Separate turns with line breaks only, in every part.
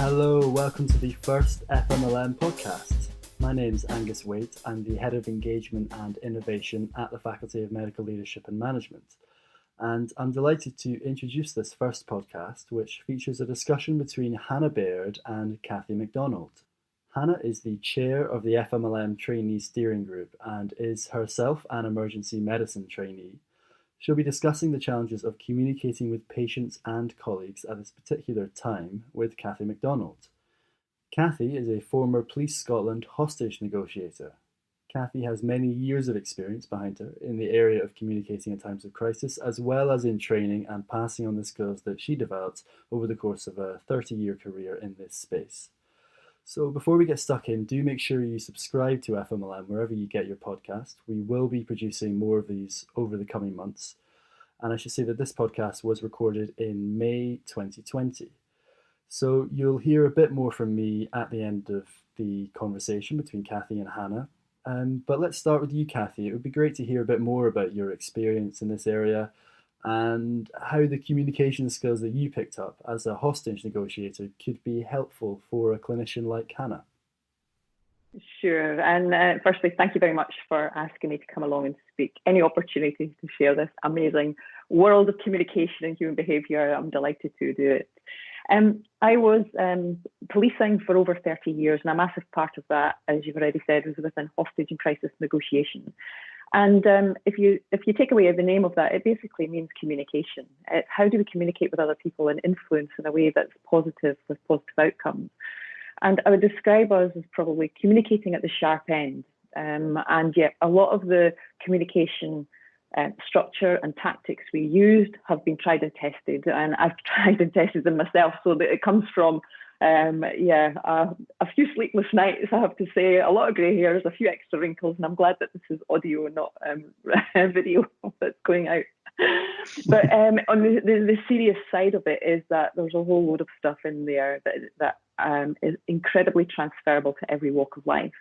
Hello, welcome to the first FMLM podcast. My name's Angus Waite. I'm the Head of Engagement and Innovation at the Faculty of Medical Leadership and Management. And I'm delighted to introduce this first podcast, which features a discussion between Hannah Baird and Cathy MacDonald. Hannah is the chair of the FMLM Trainee Steering Group and is herself an emergency medicine trainee. She'll be discussing the challenges of communicating with patients and colleagues at this particular time with Cathy MacDonald. Cathy is a former Police Scotland hostage negotiator. Cathy has many years of experience behind her in the area of communicating in times of crisis, as well as in training and passing on the skills that she developed over the course of a 30-year career in this space. So before we get stuck in, do make sure you subscribe to FMLM wherever you get your podcast. We will be producing more of these over the coming months. And I should say that this podcast was recorded in May 2020. So you'll hear a bit more from me at the end of the conversation between Cathy and Hannah. But let's start with you, Cathy. It would be great to hear a bit more about your experience in this area and how the communication skills that you picked up as a hostage negotiator could be helpful for a clinician like Hannah.
Sure. And firstly, thank you very much for asking me to come along and speak. Any opportunity to share this amazing world of communication and human behaviour, I'm delighted to do it. I was policing for over 30 years, and a massive part of that, as you've already said, was within hostage and crisis negotiation. And if you take away the name of that, it basically means communication. It's how do we communicate with other people and influence in a way that's positive with positive outcomes. And I would describe us as probably communicating at the sharp end. And yet a lot of the communication structure and tactics we used have been tried and tested. And I've tried and tested them myself, so that it comes from a few sleepless nights, I have to say, a lot of grey hairs, a few extra wrinkles, and I'm glad that this is audio and not video that's going out. But on the serious side of it is that there's a whole load of stuff in there that is incredibly transferable to every walk of life.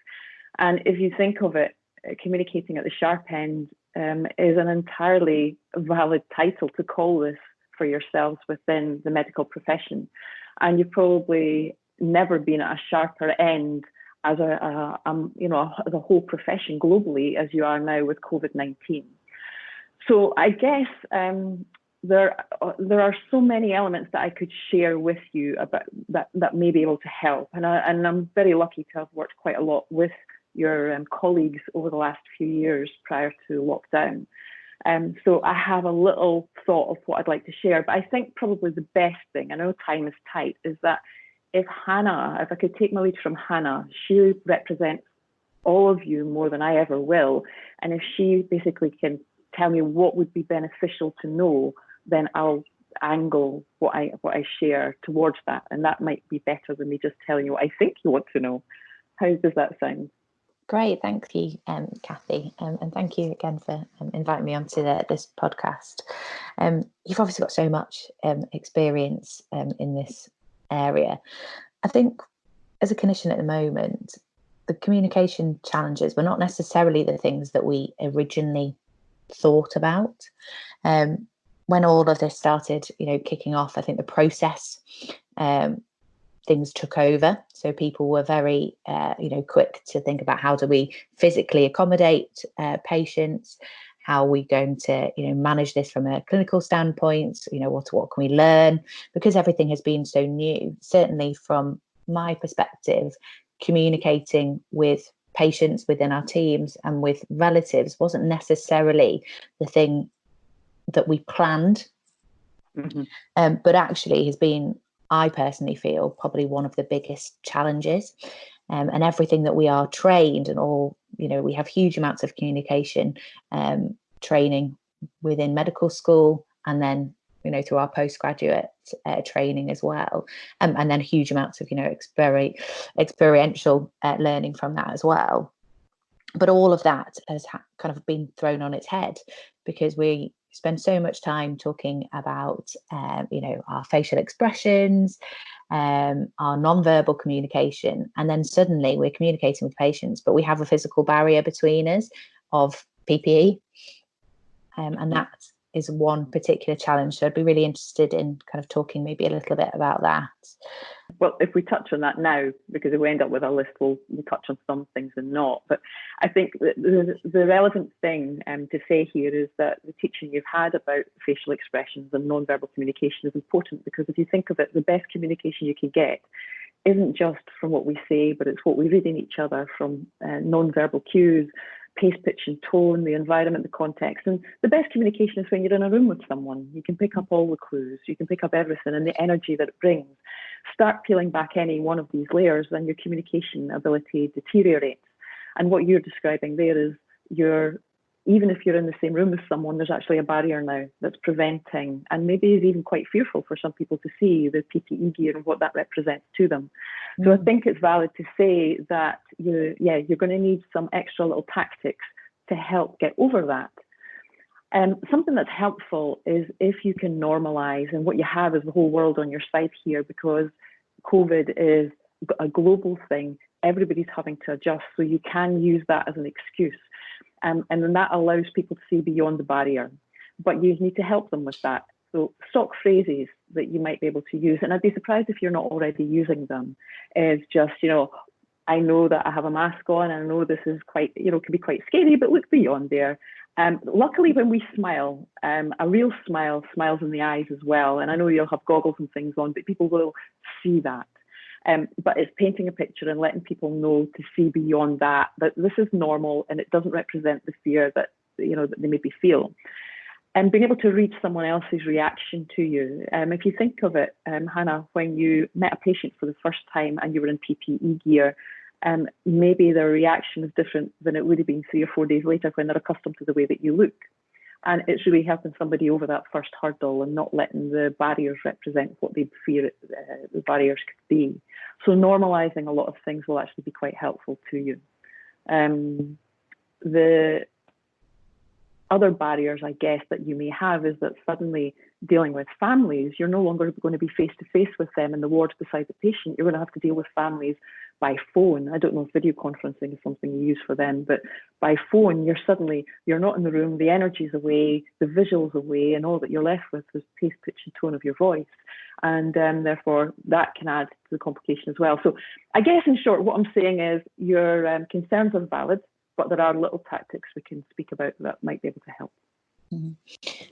And if you think of it, communicating at the sharp end is an entirely valid title to call this for yourselves within the medical profession. And you've probably never been at a sharper end as a whole profession globally as you are now with Covid-19. So I guess there are so many elements that I could share with you about that may be able to help. And I'm very lucky to have worked quite a lot with your colleagues over the last few years prior to lockdown. So I have a little thought of what I'd like to share, but I think probably the best thing, I know time is tight, is that if I could take my lead from Hannah, she represents all of you more than I ever will. And if she basically can tell me what would be beneficial to know, then I'll angle what I share towards that. And that might be better than me just telling you what I think you want to know. How does that sound?
Great, thank you, Cathy, and thank you again for inviting me onto this podcast. You've obviously got so much experience in this area. I think as a clinician at the moment, the communication challenges were not necessarily the things that we originally thought about. When all of this started, kicking off, I think the process things took over. So people were very, quick to think about how do we physically accommodate patients? How are we going to, manage this from a clinical standpoint? What can we learn? Because everything has been so new. Certainly from my perspective, communicating with patients within our teams and with relatives wasn't necessarily the thing that we planned, but actually has been, I personally feel, probably one of the biggest challenges. And everything that we are trained and all, we have huge amounts of communication training within medical school, and then, through our postgraduate training as well. And then huge amounts of, experiential learning from that as well. But all of that has kind of been thrown on its head because we spend so much time talking about, our facial expressions, our non-verbal communication, and then suddenly we're communicating with patients, but we have a physical barrier between us of PPE, and that is one particular challenge. So I'd be really interested in kind of talking maybe a little bit about that.
Well, if we touch on that now, because if we end up with a list, we'll touch on some things and not. But I think the relevant thing to say here is that the teaching you've had about facial expressions and non-verbal communication is important, because if you think of it, the best communication you can get isn't just from what we say, but it's what we read in each other, from non-verbal cues, pace, pitch and tone, the environment, the context. And the best communication is when you're in a room with someone. You can pick up all the clues, you can pick up everything and the energy that it brings. Start peeling back any one of these layers, then your communication ability deteriorates. And what you're describing there is even if you're in the same room with someone, there's actually a barrier now that's preventing, and maybe is even quite fearful for some people to see the PPE gear and what that represents to them. So I think it's valid to say that you're going to need some extra little tactics to help get over that. Something that's helpful is if you can normalize, and what you have is the whole world on your side here, because COVID is a global thing. Everybody's having to adjust, so you can use that as an excuse. And then that allows people to see beyond the barrier. But you need to help them with that. So stock phrases that you might be able to use, and I'd be surprised if you're not already using them, is just, I know that I have a mask on, and I know this is quite, can be quite scary, but look beyond there. Luckily, when we smile, a real smile smiles in the eyes as well. And I know you'll have goggles and things on, but people will see that. But it's painting a picture and letting people know to see beyond that this is normal and it doesn't represent the fear that that they maybe feel. And being able to read someone else's reaction to you. If you think of it, Hannah, when you met a patient for the first time and you were in PPE gear, maybe their reaction is different than it would have been 3 or 4 days later when they're accustomed to the way that you look. And it's really helping somebody over that first hurdle and not letting the barriers represent what they fear the barriers could be. So normalizing a lot of things will actually be quite helpful to you. The other barriers, I guess, that you may have is that suddenly dealing with families, you're no longer going to be face to face with them in the ward beside the patient. You're going to have to deal with families by phone. I don't know if video conferencing is something you use for them, but by phone, you're not in the room, the energy's away, the visual's away, and all that you're left with is pace, pitch and tone of your voice. And therefore, that can add to the complication as well. So I guess in short, what I'm saying is your concerns are valid, but there are little tactics we can speak about that might be able to help.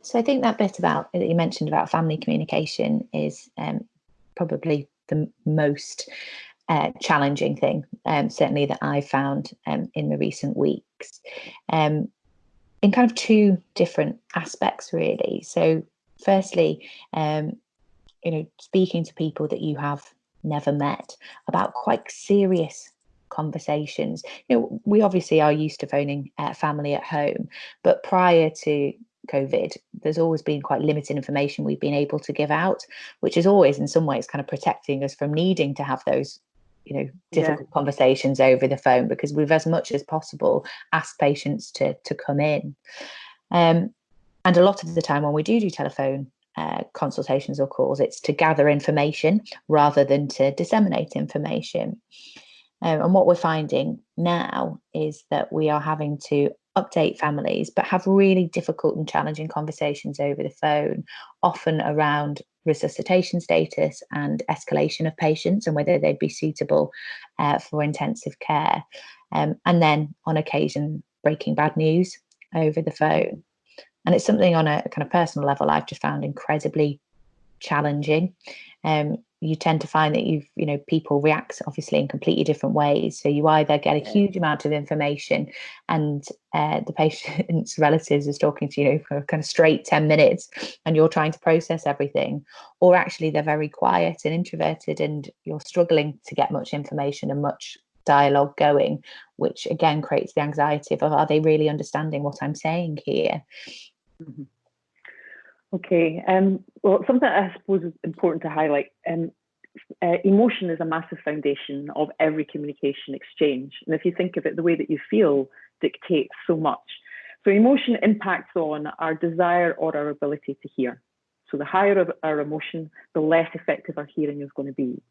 So I think that bit that you mentioned about family communication is probably the most challenging thing, certainly that I found in the recent weeks, in kind of 2 different aspects, really. So firstly, speaking to people that you have never met about quite serious conversations. We obviously are used to phoning family at home, but prior to COVID, there's always been quite limited information we've been able to give out, which is always in some ways kind of protecting us from needing to have those difficult conversations over the phone, because we've as much as possible asked patients to come in. And a lot of the time when we do telephone consultations or calls, it's to gather information rather than to disseminate information. And what we're finding now is that we are having to update families, but have really difficult and challenging conversations over the phone, often around resuscitation status and escalation of patients and whether they'd be suitable for intensive care. And then on occasion, breaking bad news over the phone. And it's something on a kind of personal level I've just found incredibly challenging. You tend to find that people react obviously in completely different ways. So you either get a huge amount of information and the patient's relatives is talking to you for kind of straight 10 minutes and you're trying to process everything, or actually they're very quiet and introverted and you're struggling to get much information and much dialogue going, which again creates the anxiety of, are they really understanding what I'm saying here?
Mm-hmm. Okay, well, something I suppose is important to highlight. Emotion is a massive foundation of every communication exchange. And if you think of it, the way that you feel dictates so much. So emotion impacts on our desire or our ability to hear. So the higher our emotion, the less effective our hearing is going to be.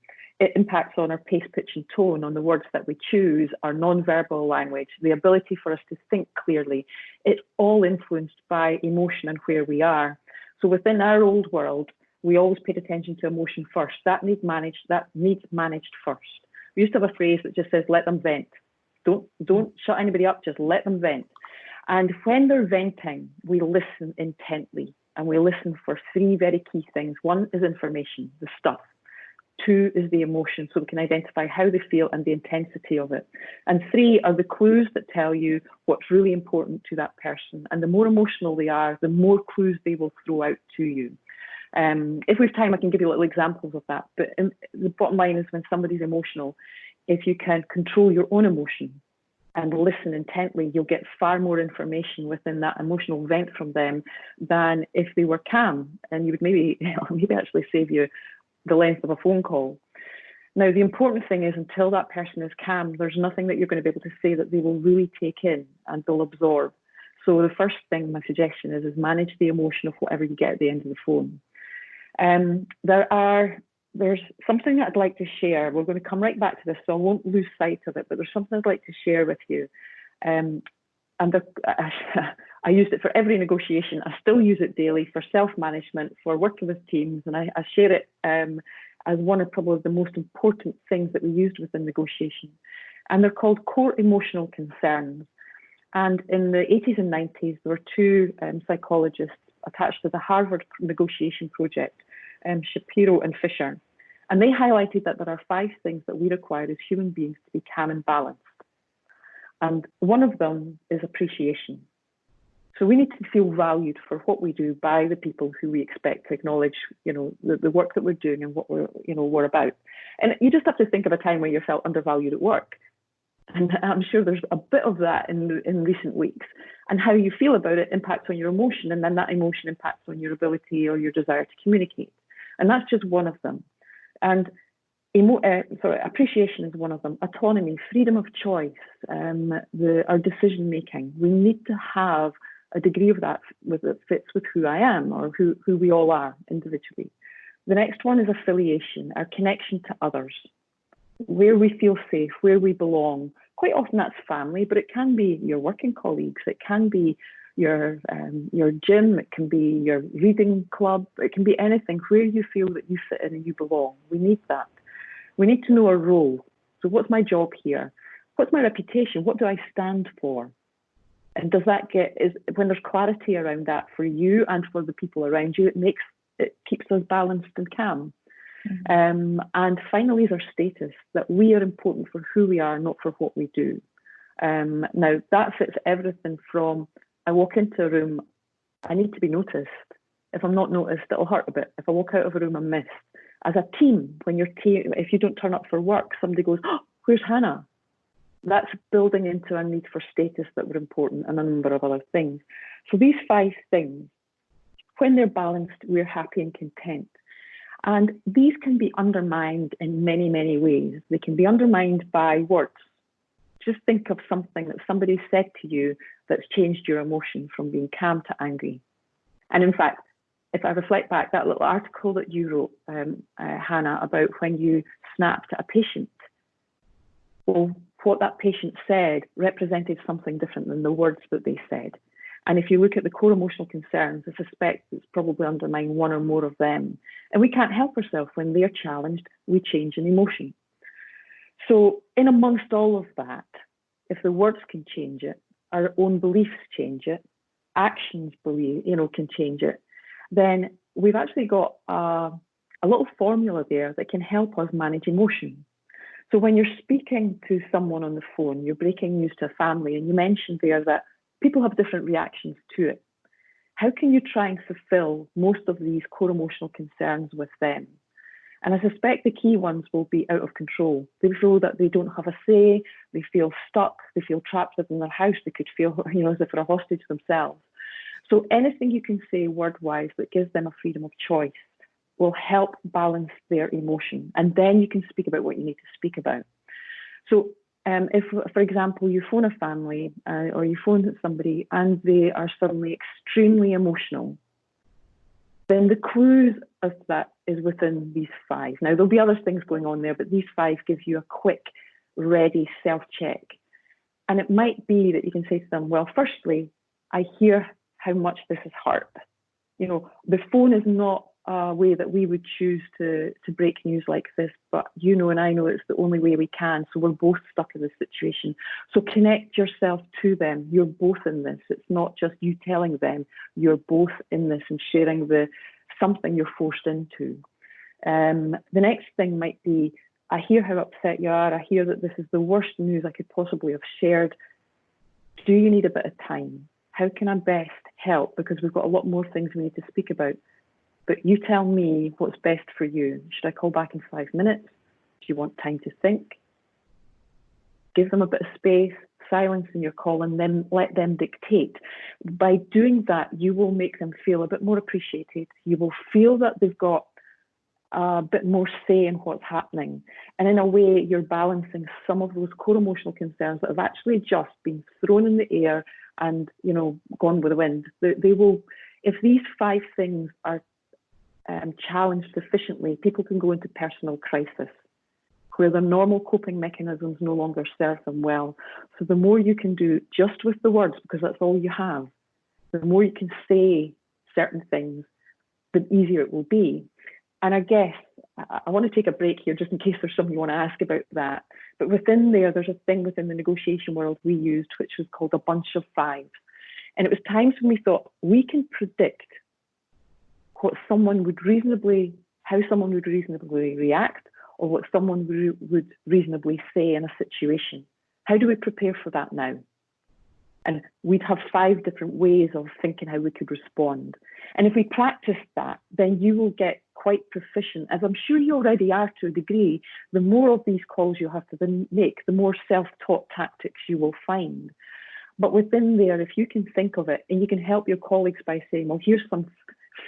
It impacts on our pace, pitch and tone, on the words that we choose, our non-verbal language, the ability for us to think clearly. It's all influenced by emotion and where we are. So within our old world, we always paid attention to emotion first. That needs managed first. We used to have a phrase that just says, let them vent. Don't shut anybody up, just let them vent. And when they're venting, we listen intently, and we listen for three very key things. One is information, the stuff. Two is the emotion, so we can identify how they feel and the intensity of it. And three are the clues that tell you what's really important to that person. And the more emotional they are, the more clues they will throw out to you. If we have time, I can give you little examples of that. But the bottom line is, when somebody's emotional, if you can control your own emotion and listen intently, you'll get far more information within that emotional vent from them than if they were calm. And you would maybe actually save you the length of a phone call. Now, the important thing is, until that person is calm, there's nothing that you're going to be able to say that they will really take in and they'll absorb. So the first thing, my suggestion is manage the emotion of whatever you get at the end of the phone. There's something that I'd like to share. We're going to come right back to this, so I won't lose sight of it, but there's something I'd like to share with you. I used it for every negotiation. I still use it daily for self-management, for working with teams, and I share it as one of probably the most important things that we used within negotiation. And they're called core emotional concerns. And in the 80s and 90s, there were two psychologists attached to the Harvard negotiation project, Shapiro and Fisher. And they highlighted that there are 5 things that we require as human beings to be calm and balanced. And one of them is appreciation. So we need to feel valued for what we do by the people who we expect to acknowledge, the work that we're doing and what we're about. And you just have to think of a time where you felt undervalued at work. And I'm sure there's a bit of that in recent weeks. And how you feel about it impacts on your emotion, and then that emotion impacts on your ability or your desire to communicate. And that's just one of them. And appreciation is one of them. Autonomy, freedom of choice, our decision making. We need to have a degree of that that fits with who I am, or who we all are individually. The next one is affiliation, our connection to others, where we feel safe, where we belong. Quite often that's family, but it can be your working colleagues, it can be your gym, it can be your reading club, it can be anything where you feel that you fit in and you belong. We need that. We need to know our role. So what's my job here? What's my reputation? What do I stand for? And does that when there's clarity around that for you and for the people around you, it keeps us balanced and calm. Mm-hmm. And finally is our status, that we are important for who we are, not for what we do. Now that fits everything from, I walk into a room, I need to be noticed. If I'm not noticed, it'll hurt a bit. If I walk out of a room, I'm missed. As a team, if you don't turn up for work, somebody goes, oh, where's Hannah? That's building into a need for status that we're important, and a number of other things. So these 5 things, when they're balanced, we're happy and content. And these can be undermined in many, many ways. They can be undermined by words. Just think of something that somebody said to you that's changed your emotion from being calm to angry. And in fact, if I reflect back, that little article that you wrote, Hannah, about when you snapped at a patient, well, what that patient said represented something different than the words that they said. And if you look at the core emotional concerns, I suspect it's probably underlying one or more of them. And we can't help ourselves when they're challenged, we change in emotion. So in amongst all of that, if the words can change it, our own beliefs change it, actions can change it, then we've actually got a little formula there that can help us manage emotion. So when you're speaking to someone on the phone, you're breaking news to a family, and you mentioned there that people have different reactions to it. How can you try and fulfill most of these core emotional concerns with them? And I suspect the key ones will be out of control. They feel that they don't have a say, they feel stuck, they feel trapped within their house, they could feel as if they're a hostage themselves. So anything you can say word-wise that gives them a freedom of choice will help balance their emotion. And then you can speak about what you need to speak about. So if, for example, you phone a family or you phone somebody and they are suddenly extremely emotional, then the clues of that is within these 5. Now, there'll be other things going on there, but these 5 give you a quick, ready self-check. And it might be that you can say to them, well, firstly, I hear how much this has hurt. The phone is not a way that we would choose to break news like this, but you know and I know it's the only way we can, so we're both stuck in this situation. So connect yourself to them. You're both in this. It's not just you telling them, you're both in this and sharing something you're forced into. The next thing might be, I hear how upset you are. I hear that this is the worst news I could possibly have shared. Do you need a bit of time? How can I best help? Because we've got a lot more things we need to speak about. But you tell me what's best for you. Should I call back in 5 minutes? Do you want time to think? Give them a bit of space, silence in your call, and then let them dictate. By doing that, you will make them feel a bit more appreciated. You will feel that they've got a bit more say in what's happening. And in a way, you're balancing some of those core emotional concerns that have actually just been thrown in the air and, you know, gone with the wind. They will, if these 5 things are challenged sufficiently, people can go into personal crisis where their normal coping mechanisms no longer serve them well. So the more you can do just with the words, because that's all you have, the more you can say certain things, the easier it will be. And I guess I want to take a break here just in case there's something you want to ask about that. But within there's a thing within the negotiation world we used, which was called a bunch of 5. And it was times when we thought we can predict how someone would reasonably react, or what someone would reasonably say in a situation. How do we prepare for that now? And we'd have 5 different ways of thinking how we could respond. And if we practice that, then you will get quite proficient, as I'm sure you already are to a degree. The more of these calls you have to then make, the more self-taught tactics you will find. But within there, if you can think of it, and you can help your colleagues by saying, well, here's some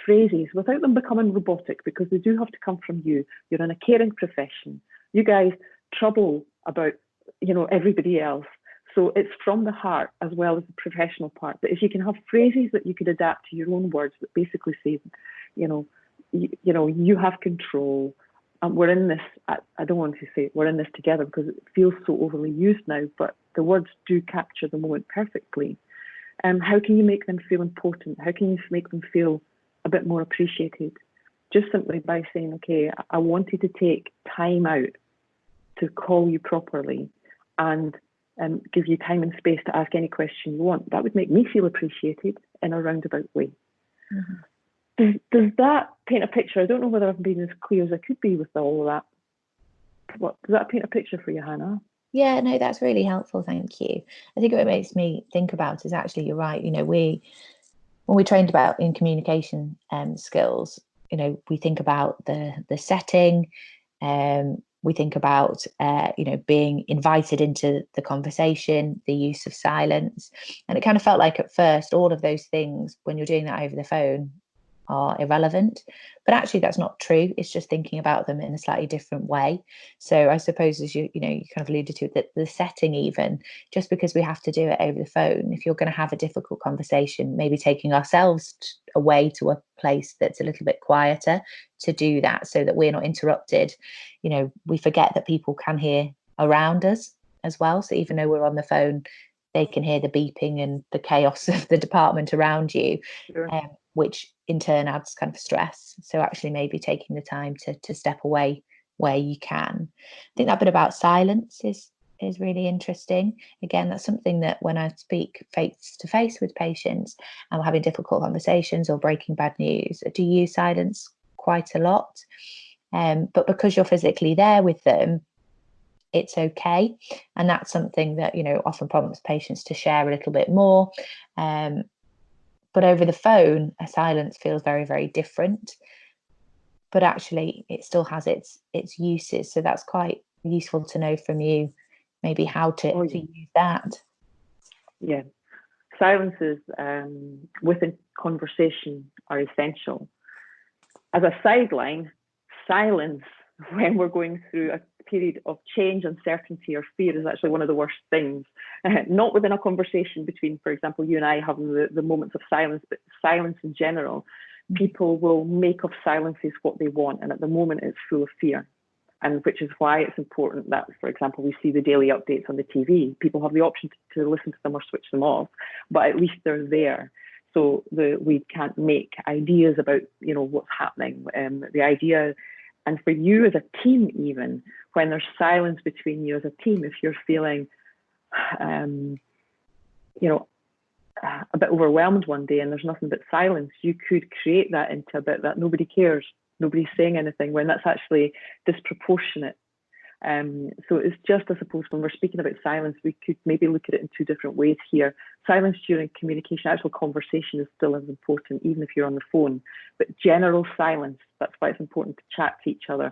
phrases, without them becoming robotic, because they do have to come from you. You're in a caring profession. You guys trouble about, you know, everybody else. So it's from the heart as well as the professional part. But if you can have phrases that you could adapt to your own words that basically say, you have control. We're in this. I don't want to say we're in this together because it feels so overly used now, but the words do capture the moment perfectly. How can you make them feel important? How can you make them feel a bit more appreciated? Just simply by saying, okay, I wanted to take time out to call you properly and give you time and space to ask any question you want. That would make me feel appreciated in a roundabout way. Mm-hmm. Does that paint a picture? I don't know whether I've been as clear as I could be with all of that. Does that paint a picture for you, Hannah?
Yeah, no, that's really helpful. Thank you. I think what it makes me think about is actually, you're right. You know, when we trained about in communication skills, you know, we think about the setting, we think about, being invited into the conversation, the use of silence. And it kind of felt like at first, all of those things, when you're doing that over the phone, are irrelevant. But actually, that's not true. It's just thinking about them in a slightly different way. So I suppose, as you kind of alluded to, that the setting, even just because we have to do it over the phone, if you're going to have a difficult conversation, maybe taking ourselves away to a place that's a little bit quieter to do that, so that we're not interrupted. You know, we forget that people can hear around us as well. So even though we're on the phone, they can hear the beeping and the chaos of the department around you.
Sure.
Which in turn adds kind of stress. So actually maybe taking the time to step away where you can. I think that bit about silence is really interesting. Again, that's something that when I speak face to face with patients and we're having difficult conversations or breaking bad news, I do use silence quite a lot. But because you're physically there with them, it's okay. And that's something that, often prompts patients to share a little bit more. But over the phone, a silence feels very, very different. But actually, it still has its uses. So that's quite useful to know from you, maybe how to use that.
Yeah. Silences within conversation are essential. As a sideline, silence when we're going through a period of change, uncertainty, or fear is actually one of the worst things. Not within a conversation between, for example, you and I having the moments of silence, but silence in general. People will make of silences what they want, and at the moment it's full of fear. And which is why it's important that, for example, we see the daily updates on the TV. People have the option to listen to them or switch them off, but at least they're there. So we can't make ideas about, what's happening. The idea, and for you as a team, even when there's silence between you as a team, if you're feeling, a bit overwhelmed one day and there's nothing but silence, you could create that into a bit that nobody cares, nobody's saying anything, when that's actually disproportionate. So it's just, I suppose, when we're speaking about silence, we could maybe look at it in two different ways here. Silence during communication, actual conversation, is still as important, even if you're on the phone. But general silence, that's why it's important to chat to each other,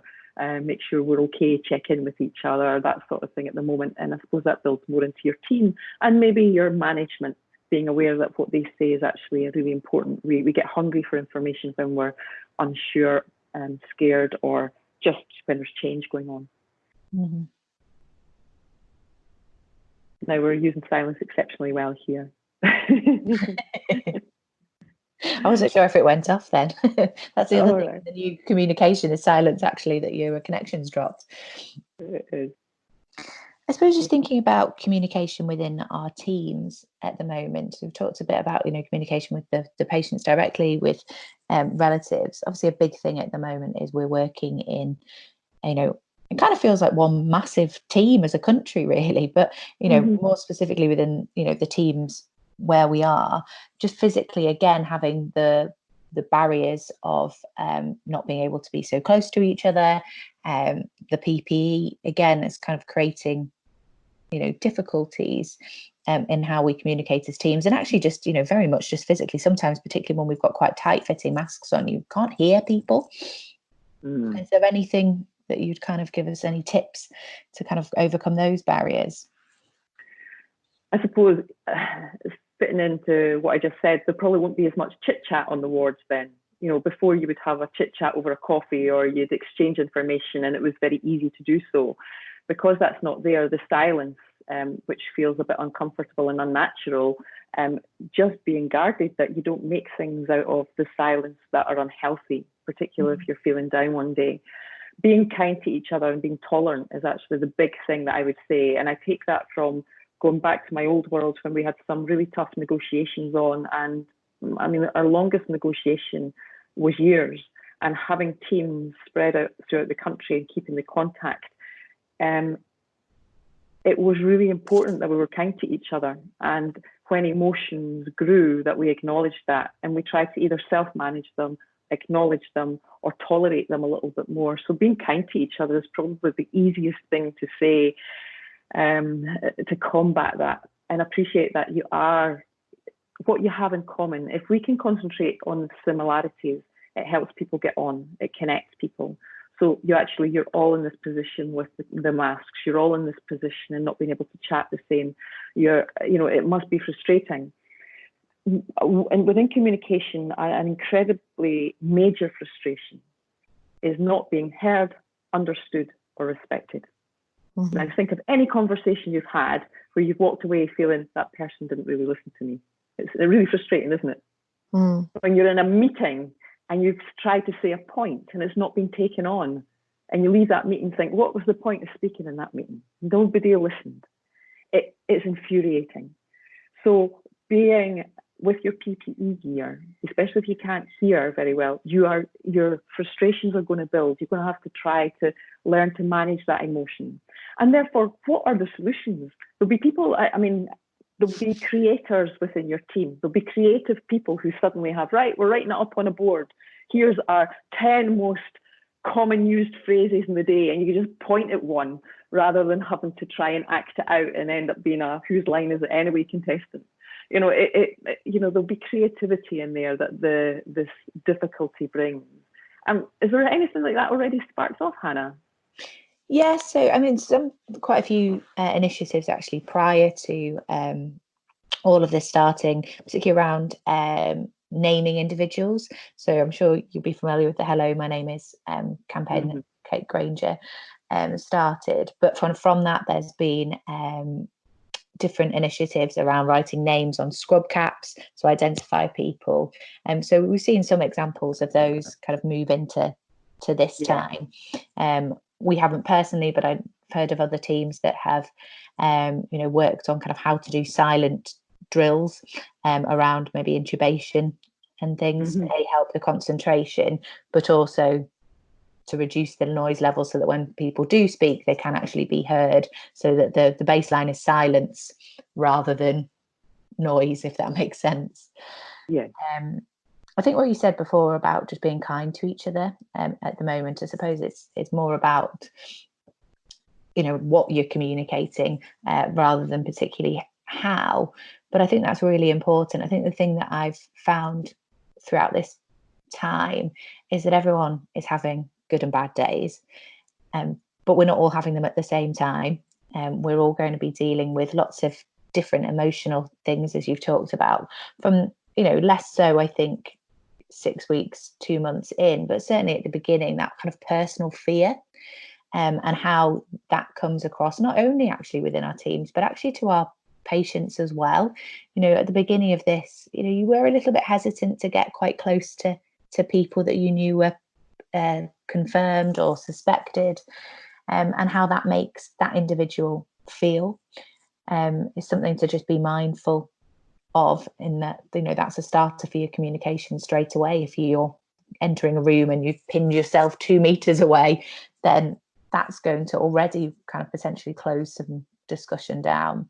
make sure we're okay, check in with each other, that sort of thing at the moment. And I suppose that builds more into your team and maybe your management, being aware that what they say is actually really important. We get hungry for information when we're unsure and scared, or just when there's change going on.
Mm-hmm.
Now we're using silence exceptionally well here.
I wasn't sure if it went off then. That's the other thing. Right. The new communication is silence, actually, that your connection's dropped.
It is.
I suppose just thinking about communication within our teams at the moment, we've talked a bit about, communication with the patients directly, with relatives. Obviously, a big thing at the moment is we're working in, it kind of feels like one massive team as a country, really, but more specifically within the teams where we are, just physically, again, having the barriers of not being able to be so close to each other. The PPE, again, is kind of creating difficulties in how we communicate as teams, and actually just very much just physically, sometimes particularly when we've got quite tight fitting masks on, you can't hear people. Is there anything that you'd kind of give us, any tips to kind of overcome those barriers?
I suppose fitting into what I just said, there probably won't be as much chit chat on the wards then. Before you would have a chit chat over a coffee, or you'd exchange information, and it was very easy to do so. Because that's not there, the silence, which feels a bit uncomfortable and unnatural, just being guarded that you don't make things out of the silence that are unhealthy, particularly if you're feeling down one day. Being kind to each other and being tolerant is actually the big thing that I would say. And I take that from going back to my old world when we had some really tough negotiations on. And I mean, our longest negotiation was years, and having teams spread out throughout the country and keeping the contact. It was really important that we were kind to each other. And when emotions grew, that we acknowledged that, and we tried to either self-manage them, acknowledge them, or tolerate them a little bit more. So being kind to each other is probably the easiest thing to say to combat that, and appreciate that you are what you have in common. If we can concentrate on the similarities, it helps people get on, it connects people. So you're all in this position with the masks, you're all in this position and not being able to chat the same. It must be frustrating. And within communication, an incredibly major frustration is not being heard, understood, or respected. Mm-hmm. Now think of any conversation you've had where you've walked away feeling that person didn't really listen to me. It's really frustrating, isn't it? Mm. When you're in a meeting and you've tried to say a point and it's not been taken on, and you leave that meeting and think, what was the point of speaking in that meeting? Nobody listened. It's infuriating. So being with your PPE gear, especially if you can't hear very well, your frustrations are going to build. You're going to have to try to learn to manage that emotion. And therefore, what are the solutions? There'll be people, there'll be creators within your team. There'll be creative people who suddenly have, right, we're writing it up on a board. Here's our 10 most common used phrases in the day, and you can just point at one rather than having to try and act it out and end up being a whose line is it anyway contestant. There'll be creativity in there that this difficulty brings. Is there anything like that already sparked off, Hannah?
Yeah, so quite a few initiatives actually prior to all of this starting, particularly around naming individuals. So I'm sure you'll be familiar with the Hello, My Name Is campaign that Kate Granger started. But from that, there's been different initiatives around writing names on scrub caps to identify people. So we've seen some examples of those kind of move into this time. We haven't personally, but I've heard of other teams that have, worked on kind of how to do silent drills around maybe intubation and things may help the concentration, but also to reduce the noise level so that when people do speak, they can actually be heard, so that the baseline is silence rather than noise, if that makes sense.
Yeah.
I think what you said before about just being kind to each other at the moment, I suppose it's more about, you know, what you're communicating rather than particularly how. But I think that's really important. I think the thing that I've found throughout this time is that everyone is having good and bad days, but we're not all having them at the same time. We're all going to be dealing with lots of different emotional things, as you've talked about, from, you know, less so, I think, 6 weeks, 2 months in, but certainly at the beginning, that kind of personal fear and how that comes across, not only actually within our teams, but actually to our patients as well. You know, at the beginning of this, you know, you were a little bit hesitant to get quite close to people that you knew were confirmed or suspected, and how that makes that individual feel is something to just be mindful of, in that, you know, that's a starter for your communication straight away. If you're entering a room and you've pinned yourself 2 meters away, then that's going to already kind of potentially close some discussion down.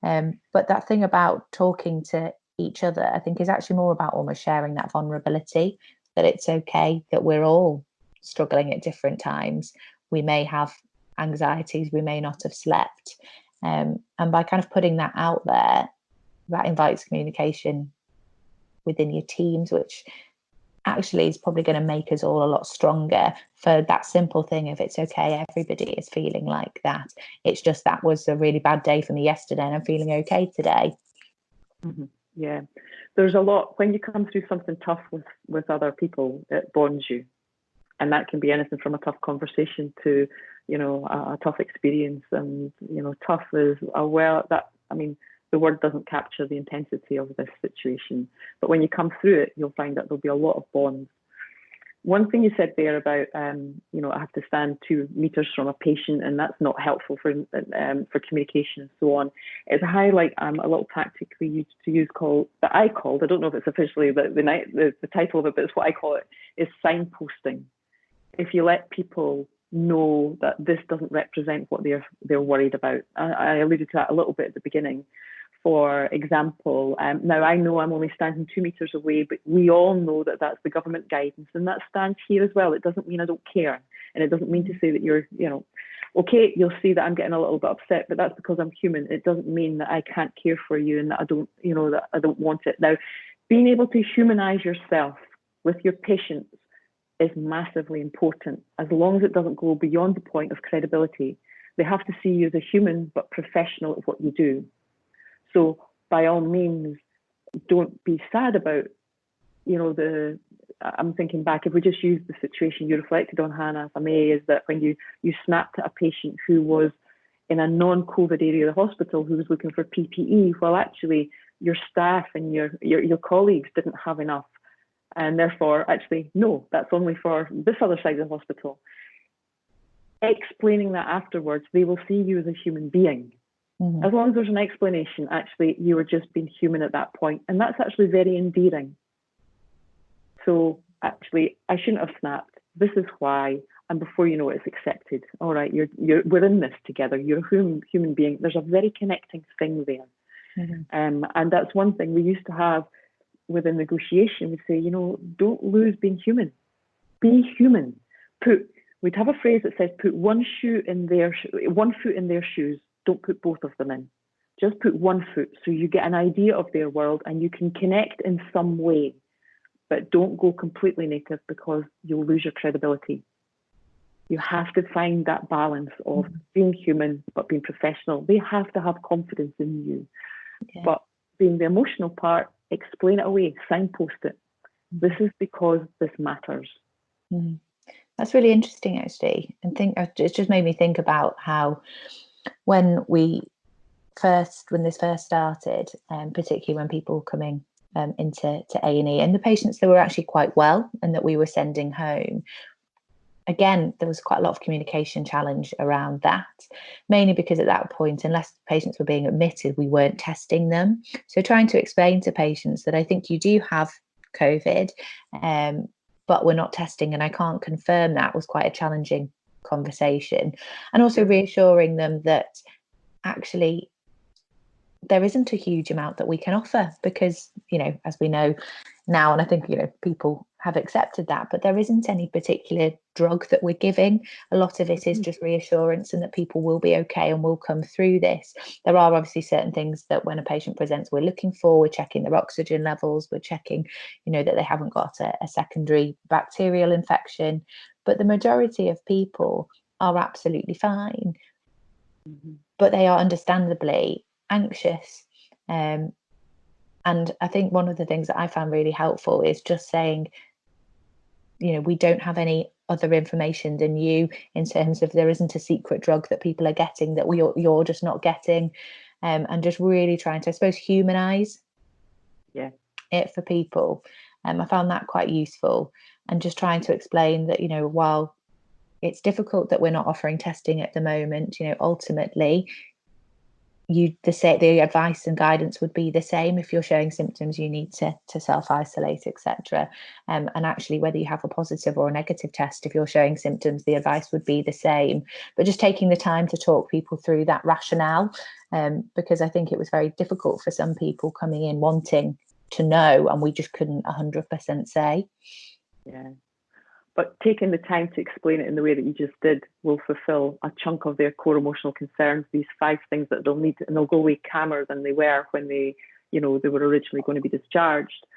But that thing about talking to each other, I think, is actually more about almost sharing that vulnerability, that it's okay that we're all struggling at different times. We may have anxieties, we may not have slept. And by kind of putting that out there, that invites communication within your teams, which actually is probably going to make us all a lot stronger for that simple thing of, it's okay, everybody is feeling like that. It's just that was a really bad day for me yesterday and I'm feeling okay today.
Yeah, there's a lot, when you come through something tough with other people, it bonds you. And that can be anything from a tough conversation to, you know, a tough experience. And, you know, tough is the word doesn't capture the intensity of this situation. But when you come through it, you'll find that there'll be a lot of bonds. One thing you said there about, you know, I have to stand 2 meters from a patient, and that's not helpful for communication and so on. It's a highlight a little tactic we used to use I don't know if it's officially the title of it, but it's what I call it, is signposting. If you let people know that this doesn't represent what they're worried about. I alluded to that a little bit at the beginning. For example, now I know I'm only standing 2 meters away, but we all know that that's the government guidance, and that stands here as well. It doesn't mean I don't care, and it doesn't mean to say that you're, you know, okay, you'll see that I'm getting a little bit upset, but that's because I'm human. It doesn't mean that I can't care for you and that I don't, you know, that I don't want it. Now, being able to humanize yourself with your patients is massively important, as long as it doesn't go beyond the point of credibility. They have to see you as a human, but professional at what you do. So by all means, don't be sad about, you know, I'm thinking back, if we just use the situation you reflected on, Hannah, if I may, is that when you snapped at a patient who was in a non-COVID area of the hospital who was looking for PPE, well, actually, your staff and your colleagues didn't have enough. And therefore, actually, no, that's only for this other side of the hospital. Explaining that afterwards, they will see you as a human being. As long as there's an explanation, actually, you were just being human at that point. And that's actually very endearing. So actually, I shouldn't have snapped. This is why. And before you know it, it's accepted. All right, we're in this together. You're a human being. There's a very connecting thing there. And that's one thing we used to have within negotiation. We'd say, you know, don't lose being human. Be human. We'd have a phrase that says, put one foot in their shoes. Don't put both of them in. Just put one foot so you get an idea of their world and you can connect in some way. But don't go completely native, because you'll lose your credibility. You have to find that balance of being human but being professional. They have to have confidence in you. Okay. But being the emotional part, explain it away, signpost it. This is because this matters.
That's really interesting, actually. And it's just made me think about how when this first started, particularly when people were coming into A&E, and the patients that were actually quite well and that we were sending home, again, there was quite a lot of communication challenge around that, mainly because at that point, unless patients were being admitted, we weren't testing them. So trying to explain to patients that I think you do have COVID, but we're not testing, and I can't confirm that, was quite a challenging conversation. And also reassuring them that actually there isn't a huge amount that we can offer because, as we know now, and I think, people have accepted that, but there isn't any particular drug that we're giving. A lot of it is just reassurance and that people will be okay and will come through this. There are obviously certain things that when a patient presents, we're looking for. We're checking their oxygen levels. We're checking, that they haven't got a secondary bacterial infection. But the majority of people are absolutely fine. But they are understandably anxious. And I think one of the things that I found really helpful is just saying, we don't have any other information than you in terms of there isn't a secret drug that people are getting that you're just not getting, and just really trying to, I suppose, humanize it for people. I found that quite useful, and just trying to explain that, while it's difficult that we're not offering testing at the moment, ultimately the advice and guidance would be the same. If you're showing symptoms, you need to self-isolate, etc. And actually, whether you have a positive or a negative test, if you're showing symptoms, the advice would be the same. But just taking the time to talk people through that rationale, because I think it was very difficult for some people coming in wanting to know, and we just couldn't 100% say.
Yeah. But taking the time to explain it in the way that you just did will fulfill a chunk of their core emotional concerns, these 5 things that they'll need, and they'll go away calmer than they were when they were originally going to be discharged.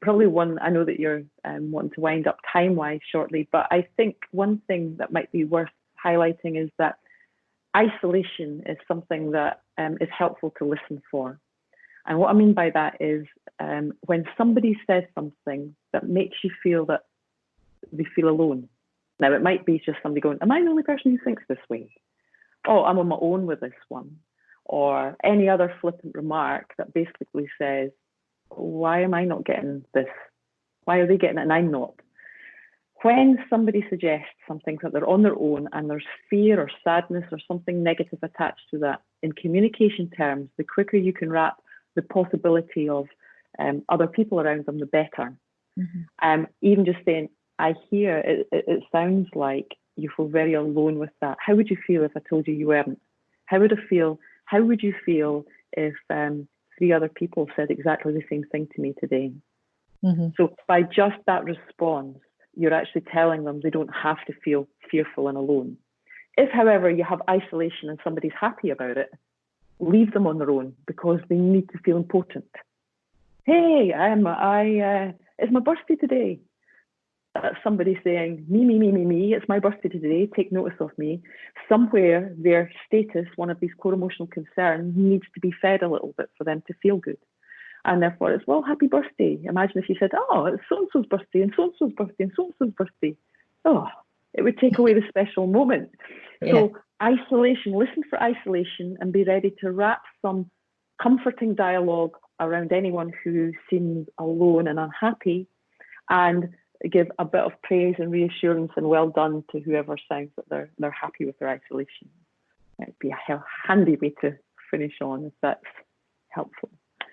Probably one, I know that you're wanting to wind up time-wise shortly, but I think one thing that might be worth highlighting is that isolation is something that is helpful to listen for. And what I mean by that is when somebody says something that makes you feel that they feel alone. Now, it might be just somebody going, am I the only person who thinks this way? Oh, I'm on my own with this one. Or any other flippant remark that basically says, why am I not getting this? Why are they getting it and I'm not? When somebody suggests something that they're on their own and there's fear or sadness or something negative attached to that, in communication terms, the quicker you can wrap the possibility of other people around them, the better. Even just saying, I hear it sounds like you feel very alone with that. How would you feel if I told you you weren't? How would you feel if 3 other people said exactly the same thing to me today? So by just that response, you're actually telling them they don't have to feel fearful and alone. If, however, you have isolation and somebody's happy about it, leave them on their own because they need to feel important. Hey, it's my birthday today. That's somebody saying, me, it's my birthday today, take notice of me. Somewhere their status, one of these core emotional concerns, needs to be fed a little bit for them to feel good. And therefore it's, well, happy birthday. Imagine if you said, oh, it's so-and-so's birthday and so-and-so's birthday and so-and-so's birthday. Oh, it would take away the special moment. So isolation, listen for isolation and be ready to wrap some comforting dialogue around anyone who seems alone and unhappy, and give a bit of praise and reassurance and well done to whoever sounds that they're happy with their isolation. It'd be a handy way to finish on if that's helpful.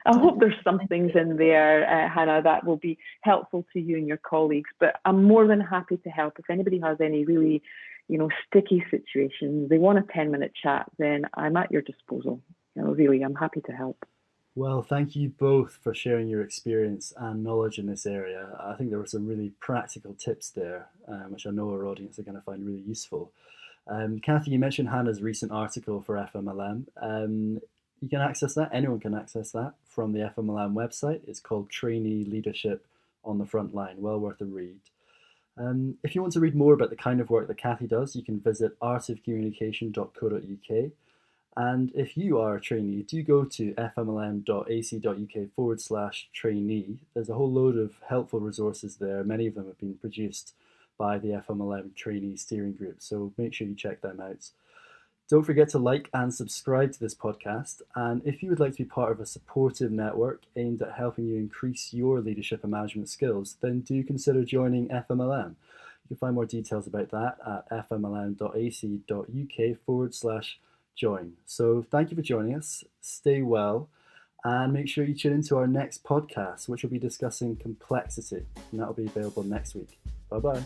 I hope there's some things in there, Hannah, that will be helpful to you and your colleagues, but I'm more than happy to help. If anybody has any really, sticky situations, they want a 10-minute chat, then I'm at your disposal. Really, I'm happy to help.
Well, thank you both for sharing your experience and knowledge in this area. I think there were some really practical tips there, which I know our audience are going to find really useful. Cathy, you mentioned Hannah's recent article for FMLM. You can access that, anyone can access that from the FMLM website. It's called Trainee Leadership on the Front Line, well worth a read. If you want to read more about the kind of work that Cathy does, you can visit artofcommunication.co.uk. And if you are a trainee, do go to fmlm.ac.uk/trainee. There's a whole load of helpful resources there. Many of them have been produced by the FMLM Trainee Steering Group, so make sure you check them out. Don't forget to like and subscribe to this podcast. And if you would like to be part of a supportive network aimed at helping you increase your leadership and management skills, then do consider joining FMLM. You can find more details about that at fmlm.ac.uk/join. So thank you for joining us. Stay well, and make sure you tune into our next podcast, which will be discussing complexity, and that will be available next week. Bye-bye.